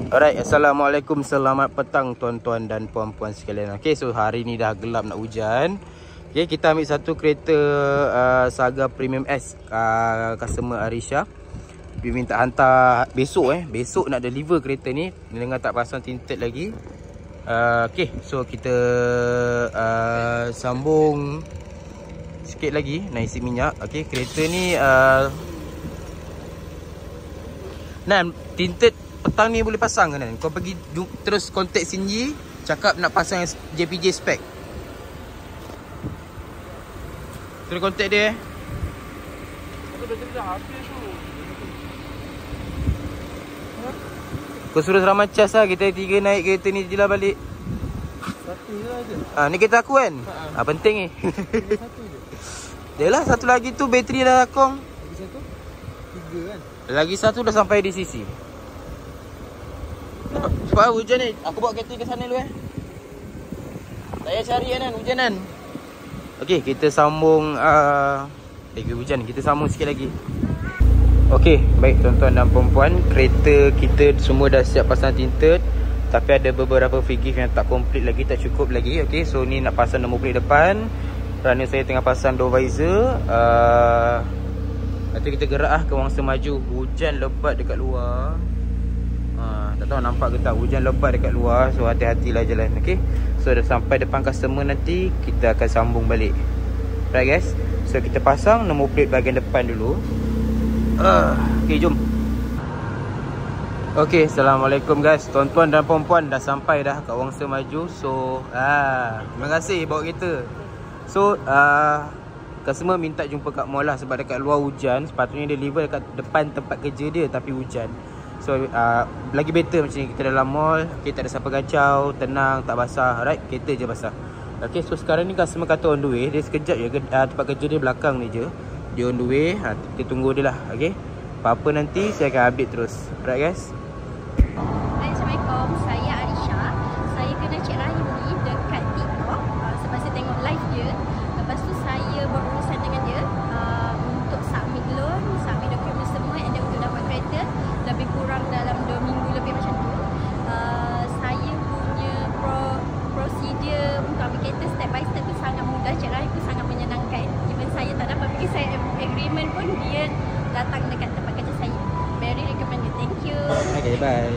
Alright, Assalamualaikum, selamat petang tuan-tuan dan puan-puan sekalian. Okay, so hari ni dah gelap nak hujan. Okay, kita ambil satu kereta Saga Premium S, customer Arisha. Dia minta hantar besok besok nak deliver kereta ni dengan tak pasang tinted lagi. Okay, so kita sambung sikit lagi nak isi minyak. Okay, kereta ni Nan, tinted petang ni boleh pasang ke Nan? Kau pergi terus kontak Sinji, cakap nak pasang JPJ spec. Terus kontak dia. Kau suruh ramai cas lah, kita tiga naik kereta ni je lah balik. Satu je lah. Ni kereta aku kan? Penting ni. Satu je. Yalah, satu lagi tu bateri dah kong. Lagi satu? Tiga kan? Lagi satu dah sampai di sisi. Sebab hujan ni, aku bawa kereta ke sana dulu Tak payah cari kan hujan kan. Okey, kita sambung hujan, kita sambung sikit lagi. Okey, baik tuan-tuan dan puan-puan, kereta kita semua dah siap pasang tinted, tapi ada beberapa figure yang tak komplit lagi, tak cukup lagi. Okey, so ni nak pasang nombor plate depan. Kerana saya tengah pasang door visor. Nanti kita gerak ke Wangsa Maju. Hujan lebat dekat luar. Tak tahu nampak ke tak, hujan lebat dekat luar. So hati-hatilah jalan. Okay, so dah sampai depan customer nanti, kita akan sambung balik. Right guys, so kita pasang nombor plate bahagian depan dulu. Okay, jom. Okay, Assalamualaikum guys. Tuan-tuan dan puan-puan, dah sampai dah kat Wangsa Maju. So terima kasih bawa kereta. So customer minta jumpa kat mall lah, sebab dekat luar hujan. Sepatutnya deliver dekat depan tempat kerja dia, tapi hujan. So lagi better macam ni, kita dalam mall. Okay, tak ada siapa kacau, tenang, tak basah. Right, kereta je basah. Okay, so sekarang ni customer kata on the way. Dia sekejap je, tempat kerja dia belakang ni je. Dia on the way, kita tunggu dia lah. Okay, apa-apa nanti saya akan update terus. Right guys. Assalamualaikum, saya Arisha. Saya kenal Cik Rahim ni dekat TikTok, sebab saya tengok live dia. Lepas tu saya berurusan dengan dia untuk submit loan, submit dokumen semua, and then untuk dapat kereta lebih kurang dalam 2 minggu lebih macam tu. Saya punya prosedur untuk ambil kereta step by step tu sangat mudah. Cik Rahim tu sangat menyenangkan. Even saya tak dapat pergi sign agreement pun, dia datang dekat tempat kerja saya. Very recommended. Thank you. Okay, bye.